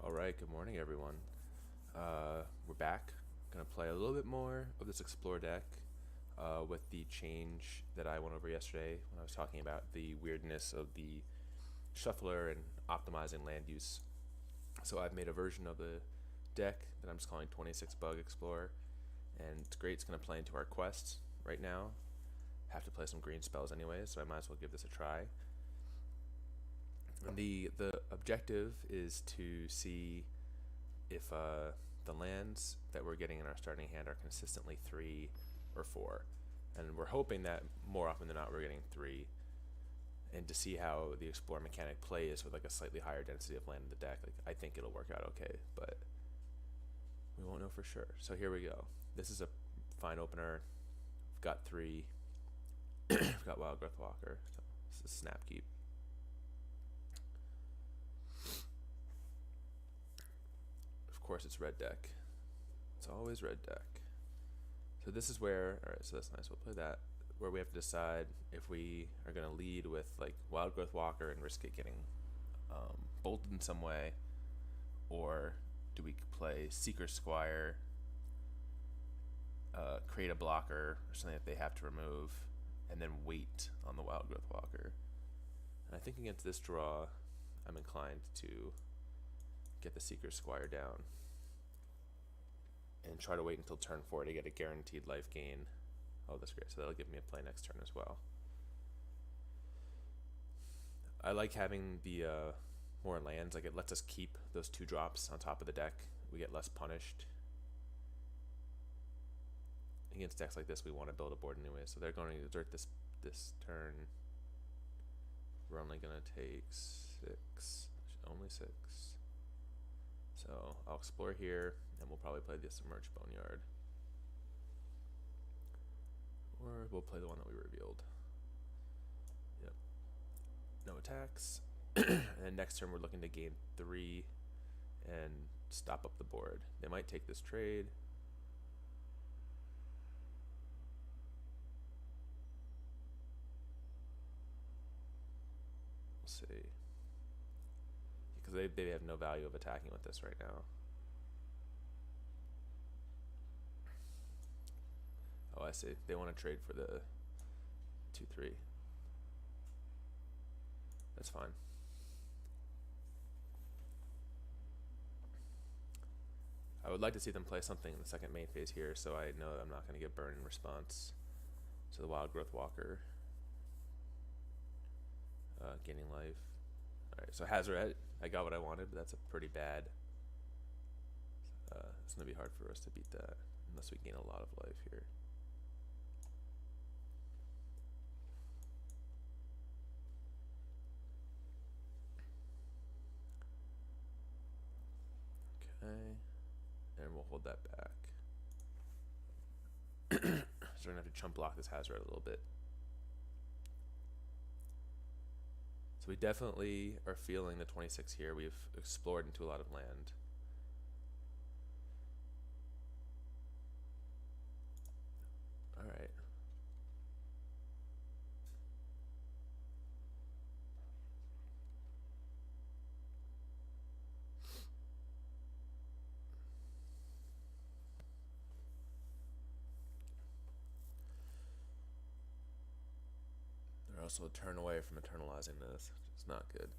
Alright, good morning everyone. We're back. Gonna play a little bit more of this Explore deck with the change that I went over yesterday when I was talking about the weirdness of the shuffler and optimizing land use. So I've made a version of the deck that I'm just calling 26 Bug Explorer, and it's great. It's gonna play into our quest right now. Have to play some green spells anyway, so I might as well give this a try. The objective is to see if the lands that we're getting in our starting hand are consistently 3 or 4, and we're hoping that more often than not we're getting 3, and to see how the explore mechanic plays with like a slightly higher density of land in the deck. Like, I think it'll work out okay, but we won't know for sure. So here we go. This is a fine opener. I've got 3. I've got Wild Growth Walker. So this is Snapkeep. Of course it's red deck. It's always red deck. So this is where, alright, so that's nice, we'll play that, where we have to decide if we are going to lead with like Wild Growth Walker and risk it getting bolted in some way, or do we play Seeker Squire, create a blocker or something that they have to remove, and then wait on the Wild Growth Walker. And I think against this draw, I'm inclined to get the Seeker Squire down and try to wait until turn 4 to get a guaranteed life gain. Oh, that's great. So that'll give me a play next turn as well. I like having the more lands. Like, it lets us keep those 2 drops on top of the deck. We get less punished. Against decks like this, we want to build a board anyway. So they're going to exert this turn. We're only going to take 6. Only 6. So I'll explore here, and we'll probably play the Submerged Boneyard. Or we'll play the one that we revealed. Yep. No attacks. And then next turn we're looking to gain 3 and stop up the board. They might take this trade. We'll see. Because they have no value of attacking with this right now. Oh, I see. They want to trade for the 2/3. That's fine. I would like to see them play something in the second main phase here, so I know that I'm not going to get burned in response to the Wild Growth Walker gaining life. Alright, so Hazoret, I got what I wanted, but that's a pretty bad. It's going to be hard for us to beat that unless we gain a lot of life here. Okay, and we'll hold that back. So we're going to have to chump block this Hazoret a little bit. So we definitely are feeling the 26 here. We've explored into a lot of land. Alright. They're also a turn away from internalizing this, which is not good.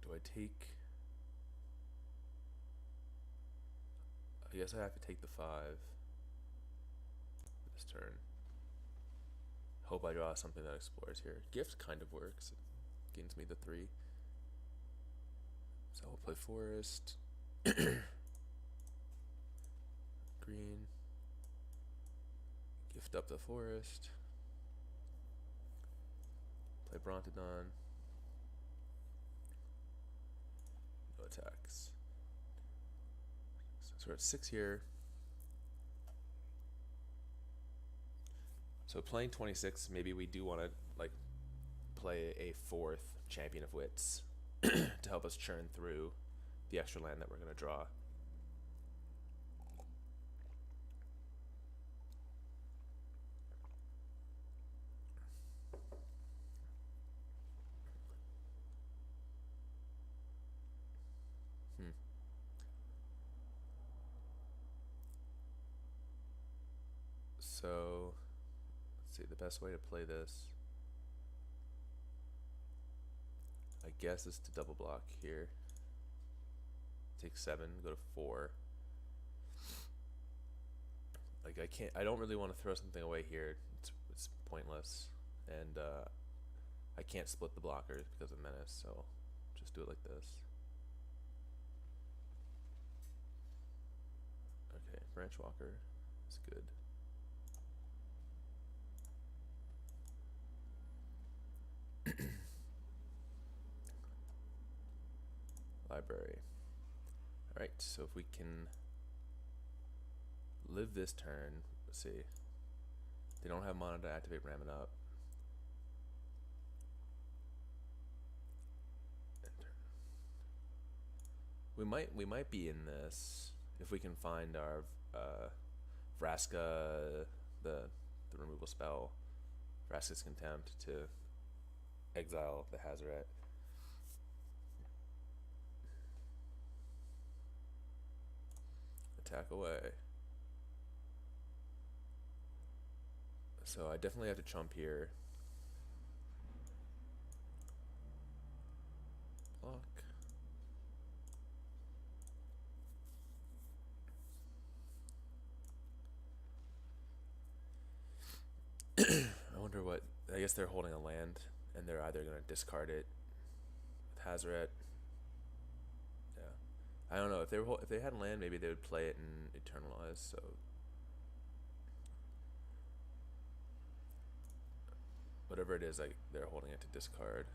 Do I take... I guess I have to take the 5 this turn. Hope I draw something that explores here. Gift kind of works. It gains me the 3. So we'll play Forest. Green. Gift up the Forest. Play Brontodon. No attacks. So we're at 6 here. So playing 26, maybe we do want to like play a 4th Champion of Wits to help us churn through the extra land that we're going to draw. So let's see, the best way to play this, I guess, is to double block here. Take 7, go to 4. Like I don't really want to throw something away here. It's pointless, and I can't split the blockers because of Menace, so just do it like this. Okay, Branch Walker is good. Library. Alright, so if we can live this turn, let's see. They don't have mana to activate Ram It Up. We might be in this if we can find our Vraska, the removal spell, Vraska's Contempt, to exile the Hazoret. Attack away. So I definitely have to chump here. Block. I wonder what. I guess they're holding a land, and they're either going to discard it with Hazoret. Yeah, I don't know if they had land, maybe they would play it and Eternalize. So whatever it is, like they're holding it to discard.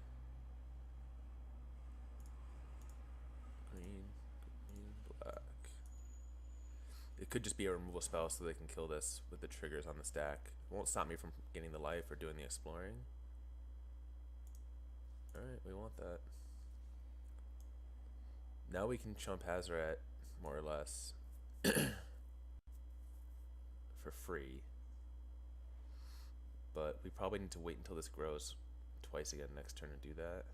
Green, black. It could just be a removal spell so they can kill this with the triggers on the stack. It won't stop me from getting the life or doing the exploring. Alright, we want that. Now we can chump Hazoret, more or less, for free. But we probably need to wait until this grows twice again next turn to do that.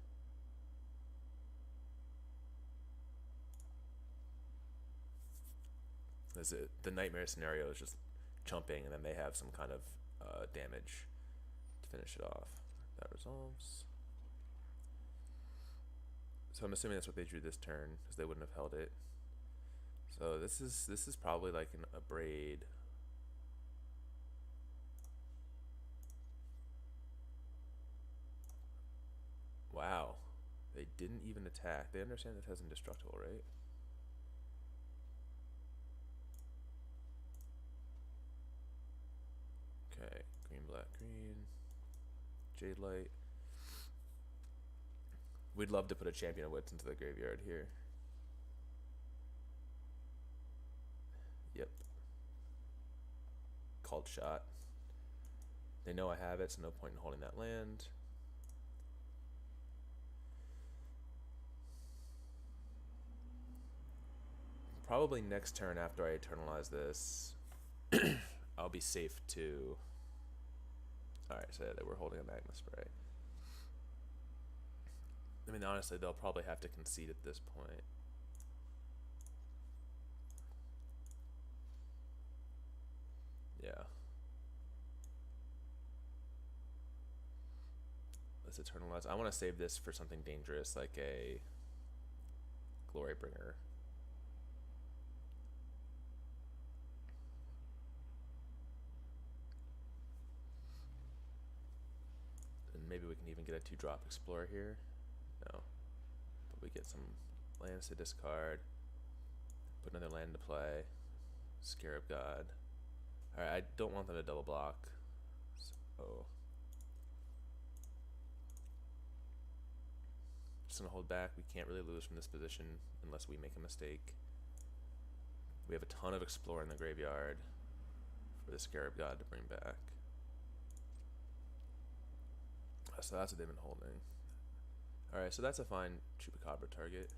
The nightmare scenario is just chumping, and then they have some kind of damage to finish it off. That resolves. So I'm assuming that's what they drew this turn, because they wouldn't have held it. So this is probably like a braid. Wow, they didn't even attack. They understand this has indestructible, right? Okay, green, black, green, Jade Light. We'd love to put a Champion of Wits into the graveyard here. Yep. Called shot. They know I have it, so no point in holding that land. Probably next turn after I Eternalize this, I'll be safe to... Alright, so they were holding a Magma Spray. I mean, honestly, they'll probably have to concede at this point. Yeah. Let's Eternalize. I want to save this for something dangerous, like a Glory Bringer. Maybe we can even get a 2-drop Explorer here. No. But we get some lands to discard. Put another land to play. Scarab God. Alright, I don't want them to double block. So just gonna hold back. We can't really lose from this position unless we make a mistake. We have a ton of Explorer in the graveyard for the Scarab God to bring back. So that's what they've been holding. Alright, so that's a fine Chupacabra target.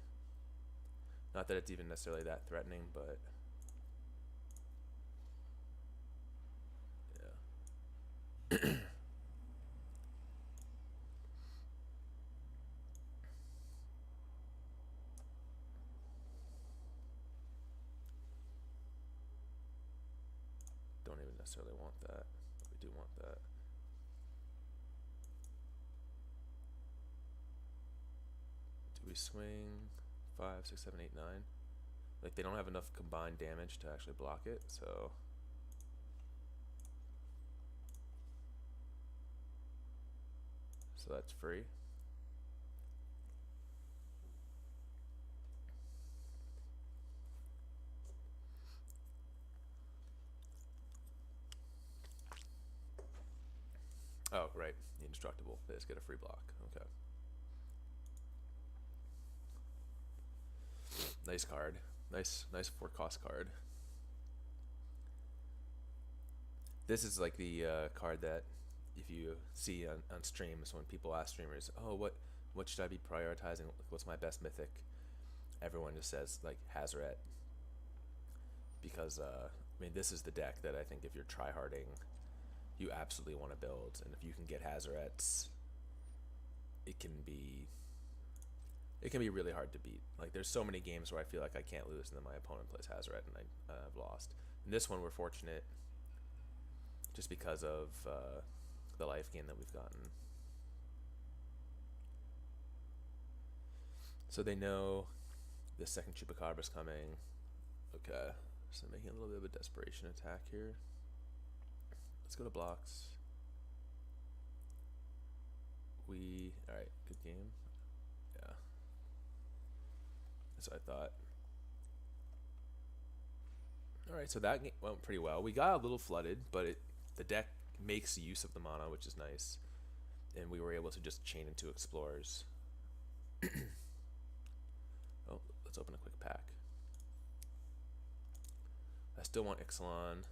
Not that it's even necessarily that threatening, but... yeah. Don't even necessarily want that, but we do want that. Do we swing 5, 6, 7, 8, 9? Like, they don't have enough combined damage to actually block it, so that's free. Oh, right, the indestructible. They just get a free block. Okay. Nice card. Nice 4-cost card. This is like the card that if you see on streams when people ask streamers, oh, what should I be prioritizing? What's my best mythic? Everyone just says like Hazoret, because I mean, this is the deck that I think if you're tryharding, you absolutely want to build, and if you can get Hazorets, it can be really hard to beat. Like, there's so many games where I feel like I can't lose, and then my opponent plays Hazoret and I've lost. In this one, we're fortunate just because of the life gain that we've gotten. So they know the second Chupacabra's coming. Okay, so making a little bit of a desperation attack here. Let's go to blocks. Alright, good game. Yeah. That's what I thought. Alright, so that game went pretty well. We got a little flooded, but the deck makes use of the mana, which is nice. And we were able to just chain into explorers. Oh, let's open a quick pack. I still want Ixalan.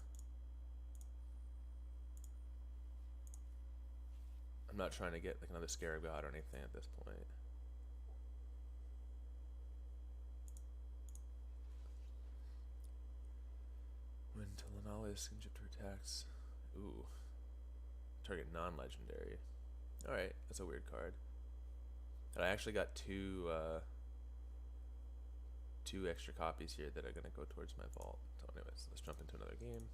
I'm not trying to get like another Scarab God or anything at this point. When Telanalis Injector attacks. Ooh. Target non-legendary. Alright, that's a weird card. And I actually got two extra copies here that are going to go towards my vault. So anyways, let's jump into another game.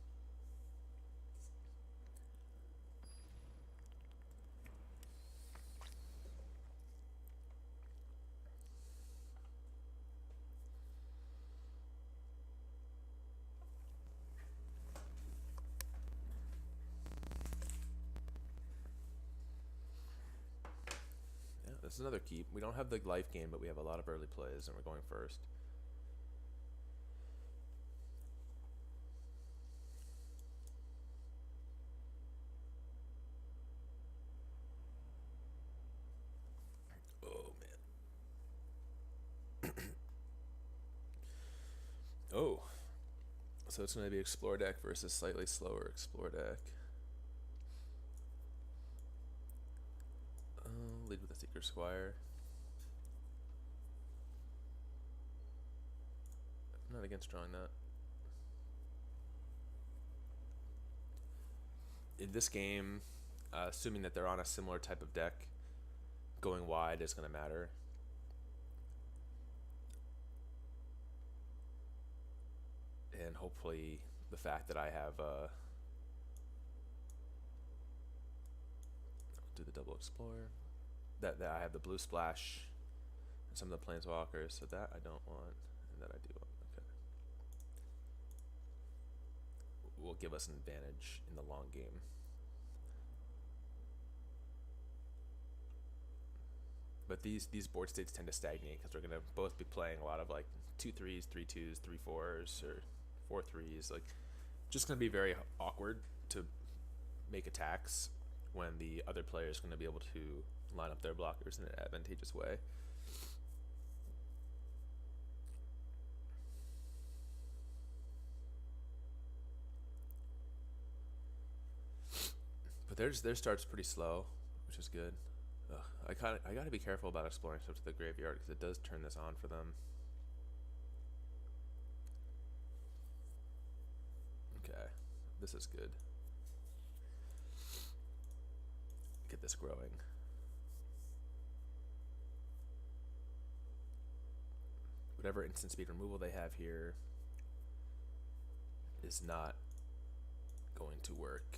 Yeah, this is another keep. We don't have the life gain, but we have a lot of early plays, and we're going first. Oh, so it's going to be Explore deck versus slightly slower Explore deck. Lead with the Seeker Squire. I'm not against drawing that. In this game, assuming that they're on a similar type of deck, going wide is going to matter. And hopefully the fact that I have do the double Explorer, that I have the blue splash and some of the planeswalkers, so that I don't want and that I do want. Okay, will give us an advantage in the long game. But these board states tend to stagnate because we're gonna both be playing a lot of like 2/3s, 3/2s, 3/4s, or 4/3s. Like, just gonna be very awkward to make attacks when the other player is gonna be able to line up their blockers in an advantageous way. But their start's pretty slow, which is good. I gotta be careful about exploring stuff to the graveyard because it does turn this on for them. Okay, this is good. Get this growing. Whatever instant speed removal they have here is not going to work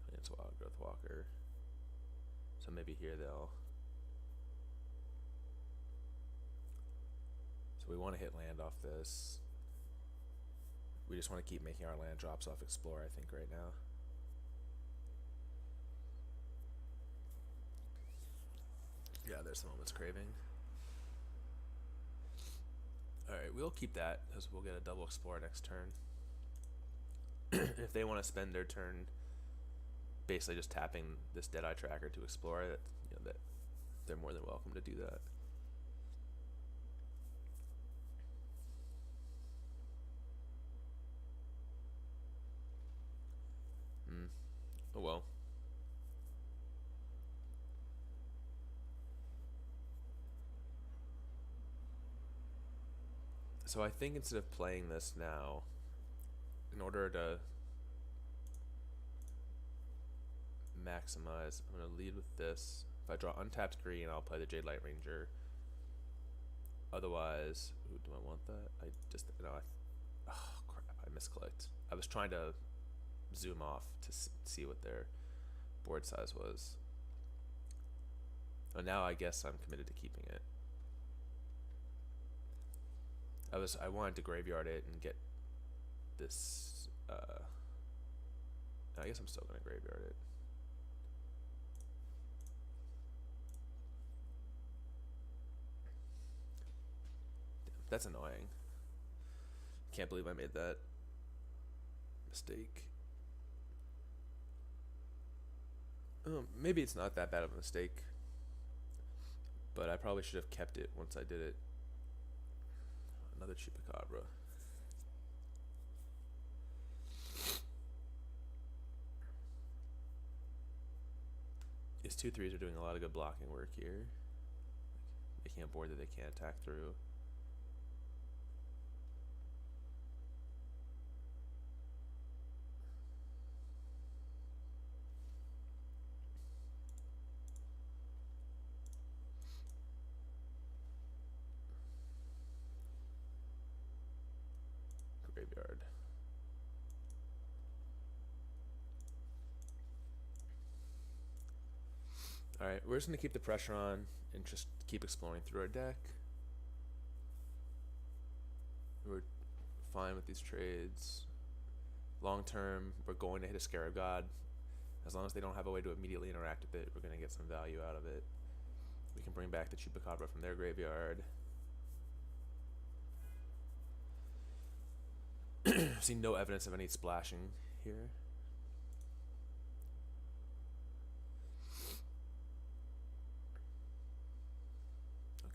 against Wild Growth Walker. So maybe here they'll. So we want to hit land off this. We just want to keep making our land drops off Explore, I think, right now. Yeah, there's the Moment's Craving. Alright, we'll keep that because we'll get a double Explore next turn. If they want to spend their turn basically just tapping this Deadeye Tracker to explore it, you know, that they're more than welcome to do that. Oh well. So I think instead of playing this now, in order to maximize, I'm going to lead with this. If I draw untapped green, I'll play the Jade Light Ranger. Otherwise, ooh, do I want that? I just, no, oh crap, I misclicked. I was trying to zoom off to see what their board size was. Oh, now I guess I'm committed to keeping it. I wanted to graveyard it and get this, I guess I'm still gonna graveyard it. Damn, that's annoying. Can't believe I made that mistake. Maybe it's not that bad of a mistake, but I probably should have kept it once I did it. Another Chupacabra. These 2/3s are doing a lot of good blocking work here, making a board that they can't attack through. Graveyard. Alright, we're just going to keep the pressure on and just keep exploring through our deck. We're fine with these trades. Long term, we're going to hit a Scarab God. As long as they don't have a way to immediately interact with it, we're going to get some value out of it. We can bring back the Chupacabra from their graveyard. See no evidence of any splashing here.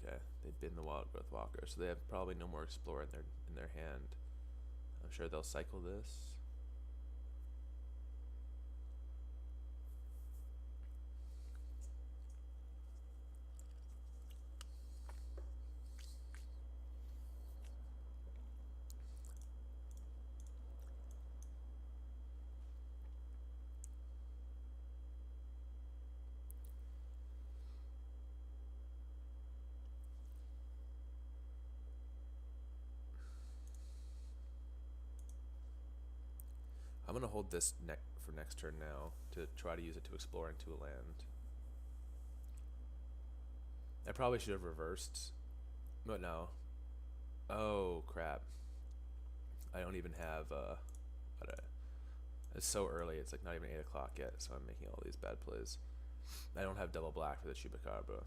Okay, they bin the Wild Growth Walker, so they have probably no more Explorer in their hand. I'm sure they'll cycle this. I'm gonna hold this for next turn now to try to use it to explore into a land. I probably should have reversed, but no. Oh crap! I don't even have it's so early. It's like not even 8 o'clock yet, so I'm making all these bad plays. I don't have double black for the Chupacabra.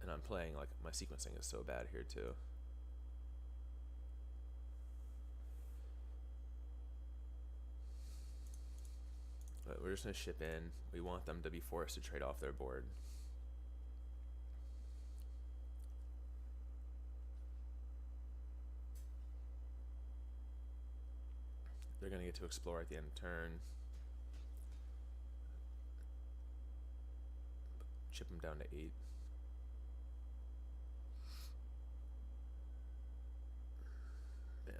And I'm playing, like, my sequencing is so bad here too. But we're just going to ship in. We want them to be forced to trade off their board. They're going to get to explore at the end of turn. Chip them down to 8. Man,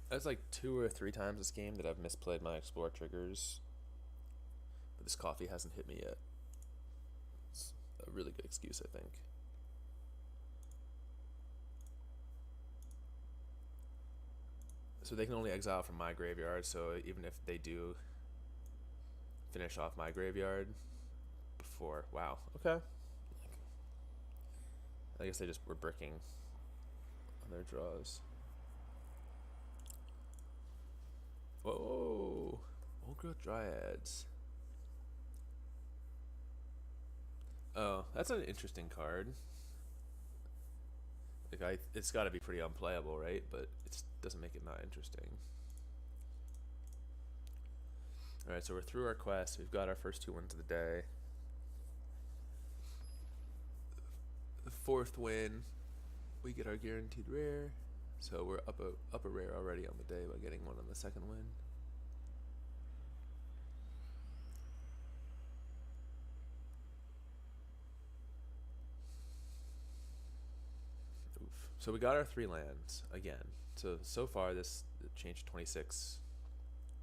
that's like 2 or 3 times this game that I've misplayed my explore triggers. But this coffee hasn't hit me yet. It's a really good excuse, I think. So they can only exile from my graveyard, so even if they do finish off my graveyard before... Wow, okay. I guess they just were bricking on their draws. Whoa! Old Growth Dryads. Oh, that's an interesting card. Like it's got to be pretty unplayable, right? But it doesn't make it not interesting. All right, so we're through our quest. We've got our first 2 wins of the day. The 4th win, we get our guaranteed rare. So we're up a rare already on the day by getting one on the 2nd win. So we got our 3 lands again. So far this change 26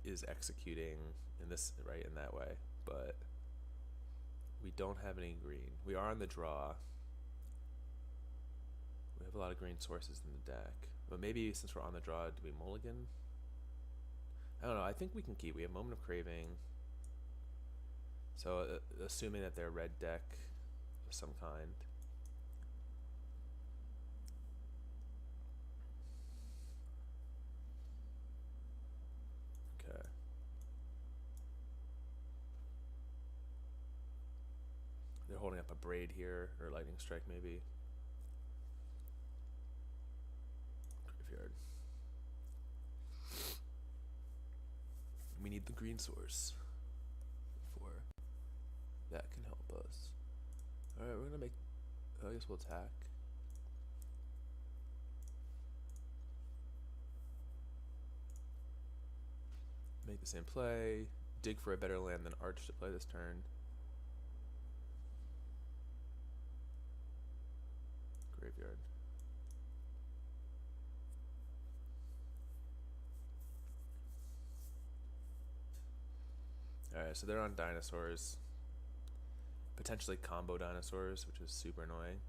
is executing in this in that way, but we don't have any green. We are on the draw. We have a lot of green sources in the deck, but maybe since we're on the draw, do we mulligan? I don't know. I think we can keep. We have Moment of Craving. So assuming that they're a red deck of some kind. They're holding up a Braid here, or Lightning Strike maybe. Graveyard. We need the green source for that can help us. Alright, we're gonna make... I guess we'll attack. Make the same play. Dig for a better land than Arch to play this turn. Graveyard. Alright, so they're on dinosaurs. Potentially combo dinosaurs, which is super annoying.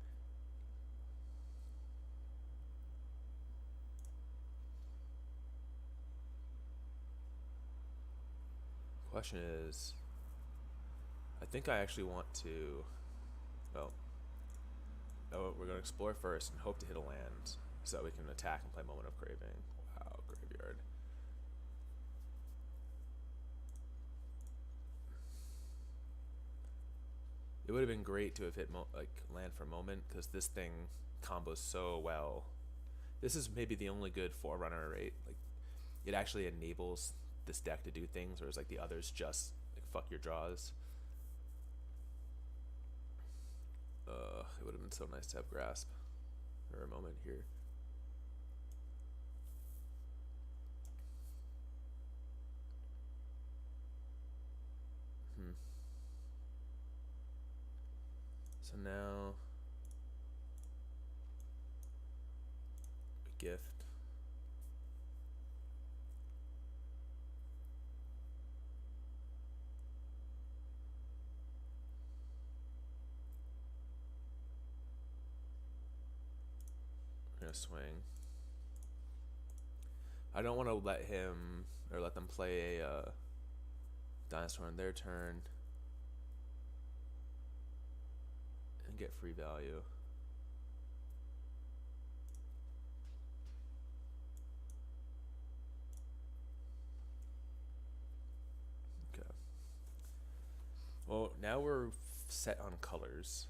Question is, I think I actually want to, well, we're going to explore first and hope to hit a land so that we can attack and play Moment of Craving. Wow, graveyard. It would have been great to have hit land for Moment, because this thing combos so well. This is maybe the only good Forerunner, right? Like, it actually enables this deck to do things, whereas like the others just like fuck your draws. It would have been so nice to have Grasp or a Moment here. So now we gift. We're gonna swing. I don't want to let him or let them play a dinosaur on their turn and get free value. Okay. Well, now we're set on colors.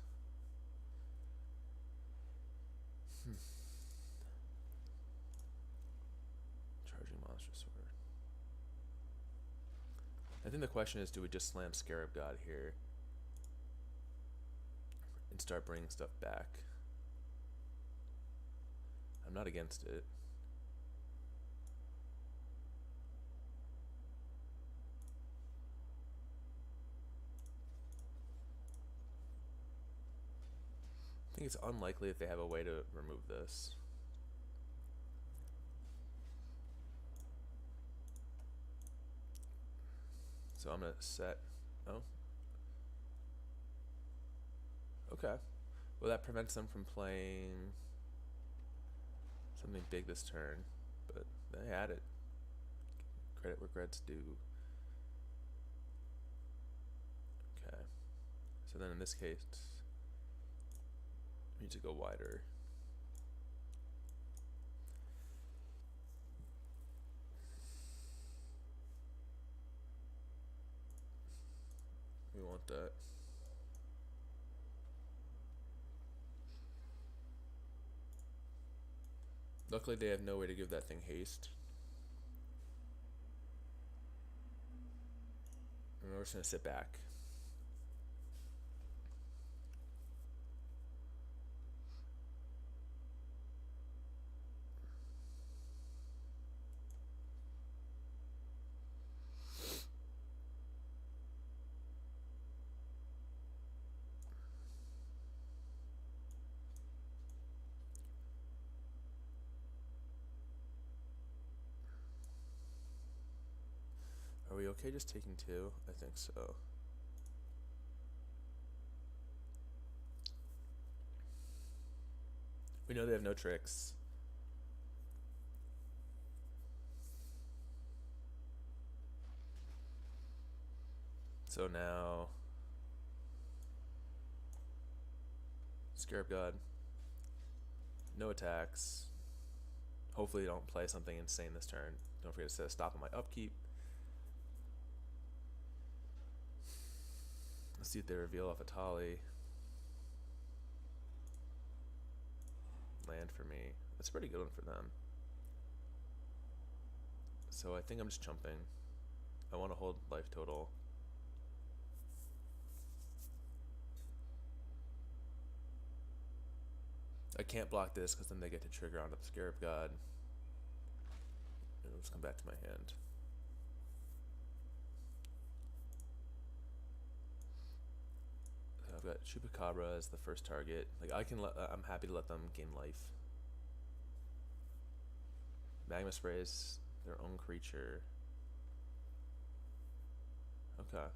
Charging Monster Sword. I think the question is, do we just slam Scarab God here and start bringing stuff back? I'm not against it. I think it's unlikely that they have a way to remove this. So I'm gonna set, oh. Okay. Well, that prevents them from playing something big this turn, but they had it. credit where credit's due. Okay. So then in this case, we need to go wider. We want that. Luckily they have no way to give that thing haste. And we're just gonna sit back. Are we okay just taking 2? I think so. We know they have no tricks. So now, Scarab God, no attacks. Hopefully they don't play something insane this turn. Don't forget to set a stop on my upkeep. Let's see if they reveal off a Tali. Land for me. That's a pretty good one for them. So I think I'm just jumping. I want to hold life total. I can't block this because then they get to trigger onto the Scarab God. And let's come back to my hand. So I've got Chupacabra as the first target. Like I'm happy to let them gain life. Magma Sprays their own creature. Okay.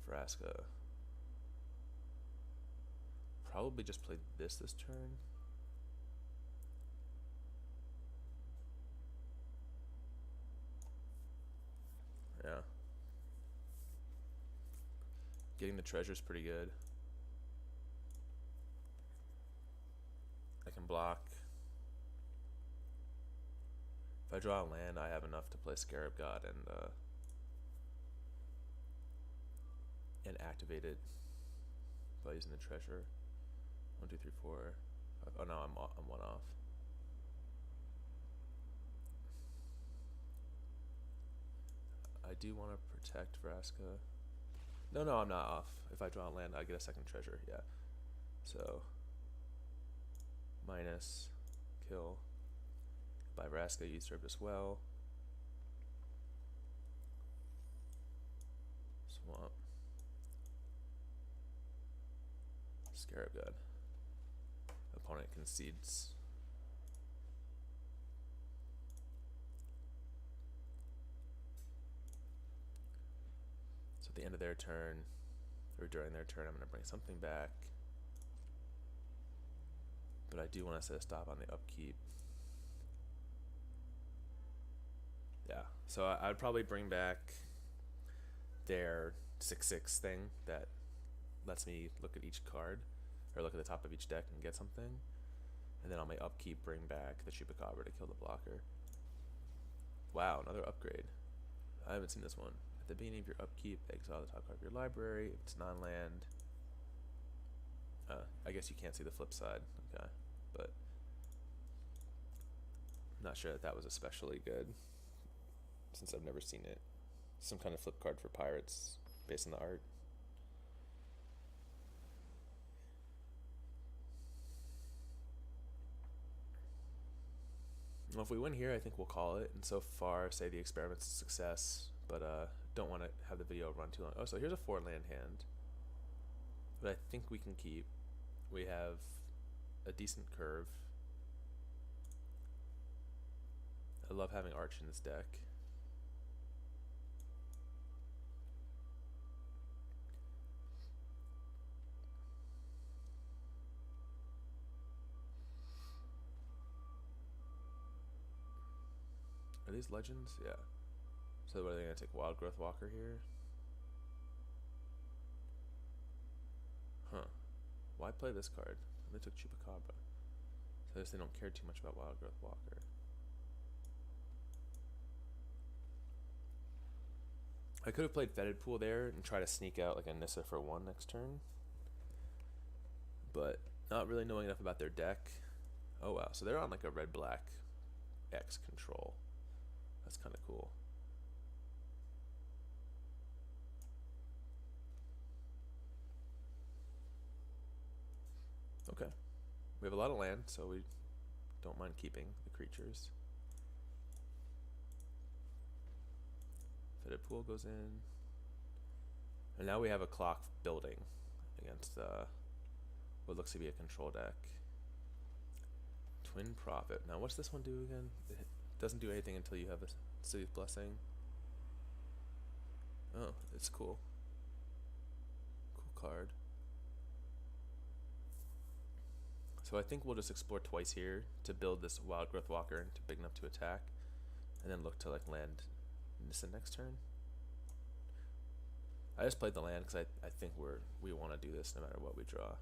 Vraska. Probably just play this turn. Yeah. Getting the treasure's pretty good. I can block. If I draw a land, I have enough to play Scarab God and activate it by using the treasure. 1, 2, 3, 4, 5. Oh no, I'm 1 off. I do want to protect Vraska. No, I'm not off. If I draw a land, I get a second treasure. Yeah. So minus kill by Vraska. Usurp as well. Swamp. Scarab God. Opponent concedes. So at the end of their turn, or during their turn, I'm going to bring something back. But I do want to set a stop on the upkeep. Yeah, so I'd probably bring back their 6/6 thing that lets me look at each card, or look at the top of each deck and get something. And then on my upkeep, bring back the Chupacabra to kill the blocker. Wow, another upgrade. I haven't seen this one. At the beginning of your upkeep, exile the top card of your library. If it's non-land, I guess you can't see the flip side. Okay, but I'm not sure that was especially good, since I've never seen it. Some kind of flip card for pirates based on the art. Well, if we win here, I think we'll call it, and so far say the experiment's a success, but don't want to have the video run too long. Oh, so here's a 4-land hand that I think we can keep. We have a decent curve. I love having Arch in this deck. Are these legends? Yeah. So what are they gonna take? Wild Growth Walker here? Huh. Why play this card? They took Chupacabra. So I guess they don't care too much about Wild Growth Walker. I could have played Fetid Pool there and try to sneak out like a Nissa for 1 next turn. But not really knowing enough about their deck. Oh wow, so they're on like a red-black X control. That's kind of cool. Okay. We have a lot of land, so we don't mind keeping the creatures. Fetid Pool goes in. And now we have a clock building against what looks to be a control deck. Twin Prophet. Now what's this one do again? It doesn't do anything until you have a City's Blessing. Oh, it's cool. Cool card. So I think we'll just explore twice here to build this Wild Growth Walker into big enough to attack. And then look to like land Nissa next turn. I just played the land because I think we want to do this no matter what we draw.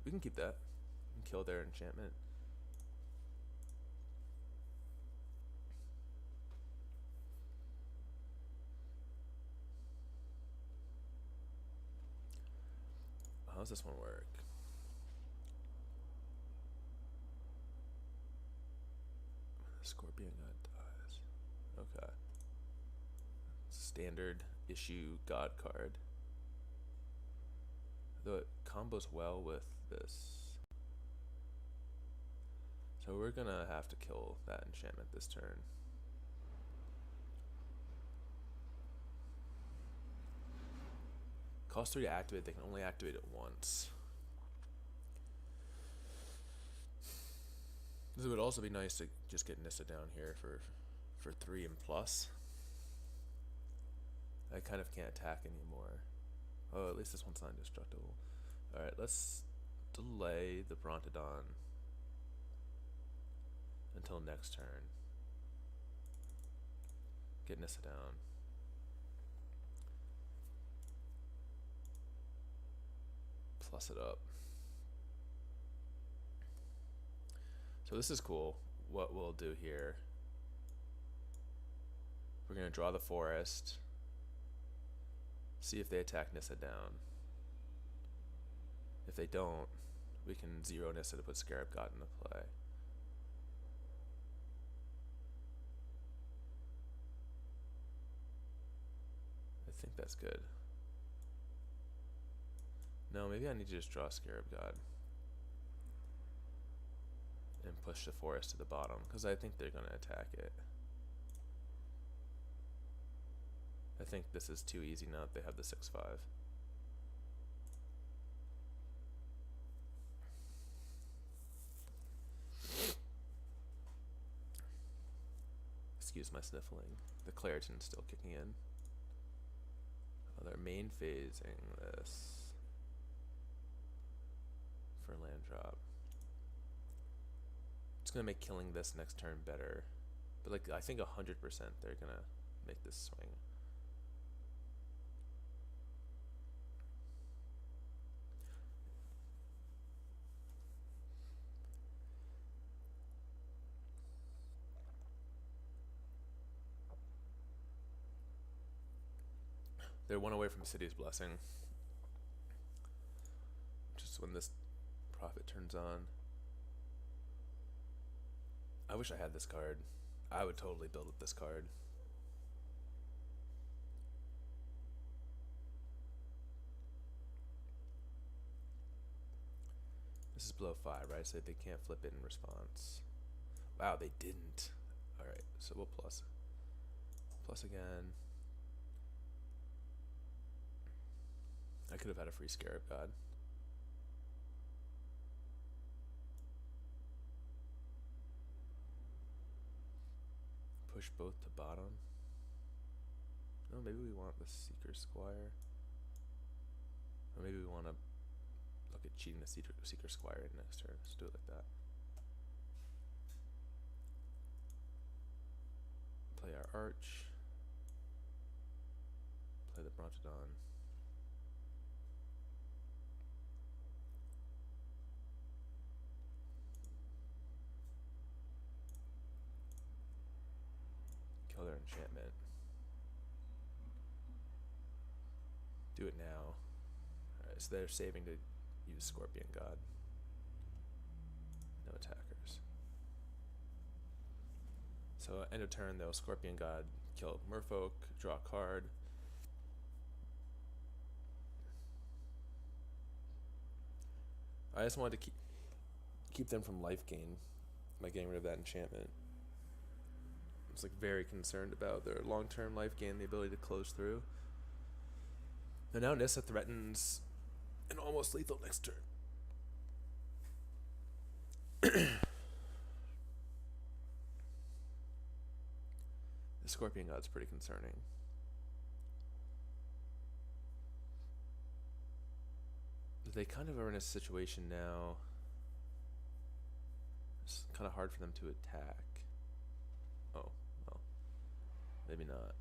We can keep that and kill their enchantment. How does this one work? Scorpion God dies. Okay. Standard issue God card. Though it combos well with this. So we're gonna have to kill that enchantment this turn. Cost 3 to activate, they can only activate it once. This would also be nice to just get Nissa down here for 3 and plus. I kind of can't attack anymore. Oh, at least this one's not indestructible. Alright, let's delay the Brontodon until next turn. Get Nissa down. Plus it up. So this is cool. What we'll do here, we're going to draw the forest, see if they attack Nissa down. If they don't, we can 0 Nissa to put Scarab God into play. I think that's good. No, maybe I need to just draw Scarab God and push the forest to the bottom, because I think they're going to attack it. I think this is too easy now that they have the 6/5. Excuse my sniffling. The Claritin's still kicking in. Oh, they're main phasing this for land drop. It's gonna make killing this next turn better, but like I think 100% they're gonna make this swing. They're 1 away from City's Blessing. Just when this Prophet turns on. I wish I had this card. I would totally build with this card. This is below 5, right? So they can't flip it in response. Wow, they didn't. Alright, so we'll plus. Plus again. I could have had a free Scarab God. Push both to bottom. No, maybe we want the Seeker Squire. Or maybe we want to look at cheating the Seeker Squire next turn. Let's do it like that. Play our Arch. Play the Brontodon. Kill their enchantment. Do it now. Alright, so they're saving to use Scorpion God. No attackers. So end of turn though, Scorpion God, kill Merfolk, draw a card. I just wanted to keep them from life gain by getting rid of that enchantment. I was like very concerned about their long-term life gain, the ability to close through. And now Nissa threatens an almost lethal next turn. The Scorpion God's pretty concerning. They kind of are in a situation now. It's kind of hard for them to attack. Oh, well, maybe not.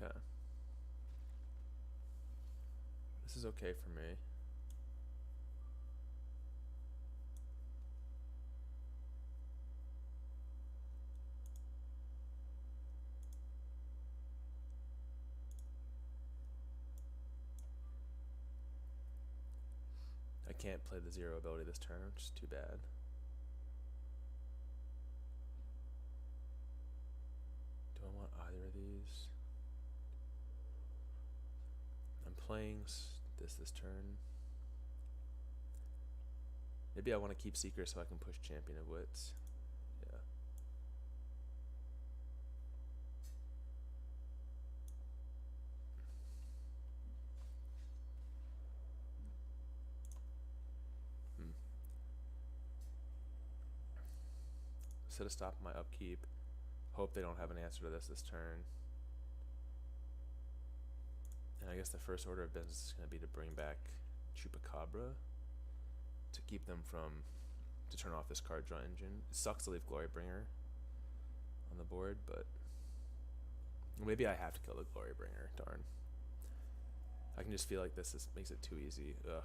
Okay. This is okay for me. I can't play the 0 ability this turn, which is too bad. Do I want either of these? I'm playing this turn. Maybe I want to keep Seeker so I can push Champion of Wits. Yeah. Instead of stopping my upkeep, hope they don't have an answer to this turn. And I guess the first order of business is going to be to bring back Chupacabra to keep them from, to turn off this card draw engine. It sucks to leave Glorybringer on the board, but maybe I have to kill the Glorybringer, darn. I can just feel like this makes it too easy. Ugh.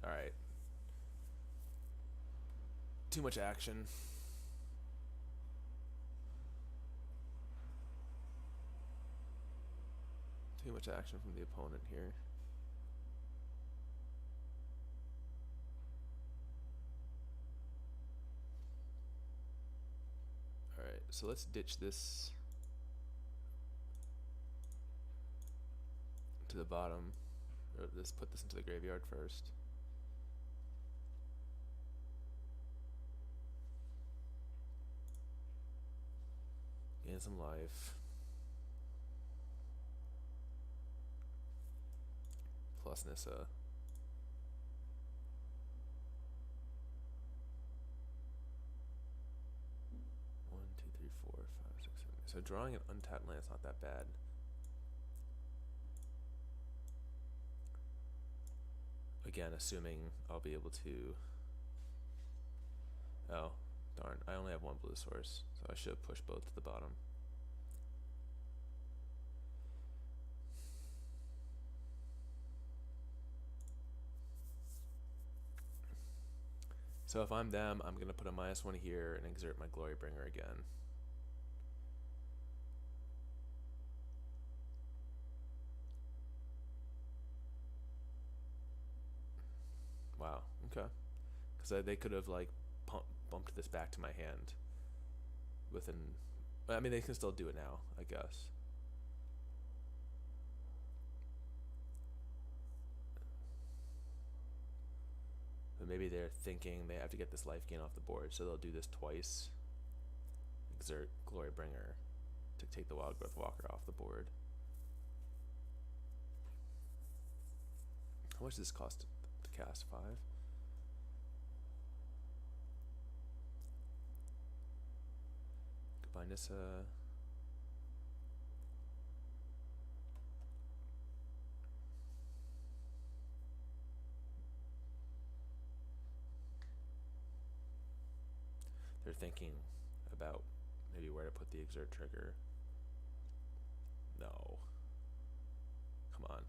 Alright. Too much action. Too much action from the opponent here. Alright, so let's ditch this to the bottom. Or let's put this into the graveyard first. Gain some life. Plus Nissa. 1, 2, 3, 4, 5, 6, 7. So drawing an untapped land is not that bad. Again, assuming I'll be able to. Oh, darn! I only have one blue source, so I should have pushed both to the bottom. So if I'm them, I'm going to put a -1 here and exert my Glorybringer again. Wow, okay. Because they could have like bumped this back to my hand within... I mean, they can still do it now, I guess. But maybe they're thinking they have to get this life gain off the board, so they'll do this twice. Exert Glorybringer to take the Wildgrowth Walker off the board. How much does this cost to cast? 5? Goodbye, Nissa. They're thinking about maybe where to put the exert trigger. No. Come on.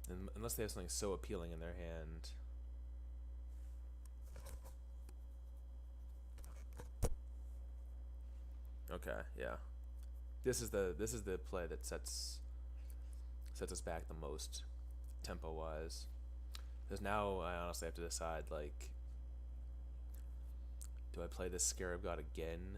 And unless they have something so appealing in their hand. Okay, yeah. This is the play that sets us back the most, tempo wise. Because now I honestly have to decide, like, do I play this Scarab God again?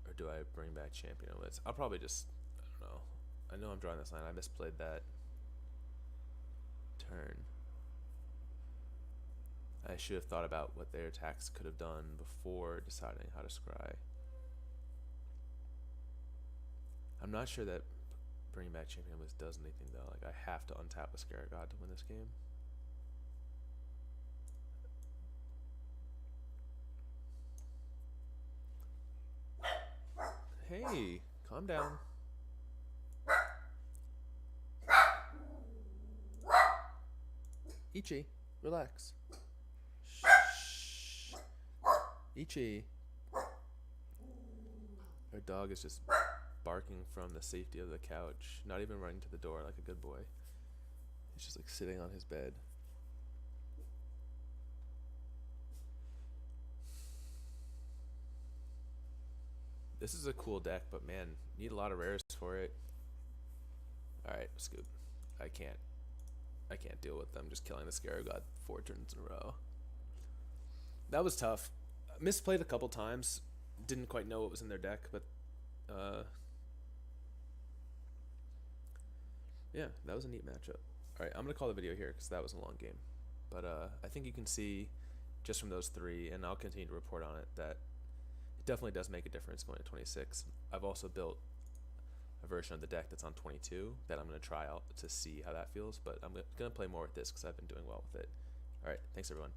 Or do I bring back Champion of Wits? I'll probably just, I don't know. I know I'm drawing this line. I misplayed that turn. I should have thought about what their attacks could have done before deciding how to scry. I'm not sure that bringing back Champion of Wits does anything though. Like, I have to untap a Scarab God to win this game. Hey, calm down. Ichi, relax. Shh. Ichi. Our dog is just barking from the safety of the couch, not even running to the door like a good boy. He's just like sitting on his bed. This is a cool deck, but man, need a lot of rares for it. Alright, Scoop. I can't deal with them just killing the Scarab God 4 turns in a row. That was tough. Misplayed a couple times. Didn't quite know what was in their deck, but yeah, that was a neat matchup. Alright, I'm going to call the video here because that was a long game. But I think you can see just from those 3, and I'll continue to report on it, that it definitely does make a difference going to 26. I've also built a version of the deck that's on 22 that I'm going to try out to see how that feels, but I'm going to play more with this because I've been doing well with it. Alright, thanks everyone.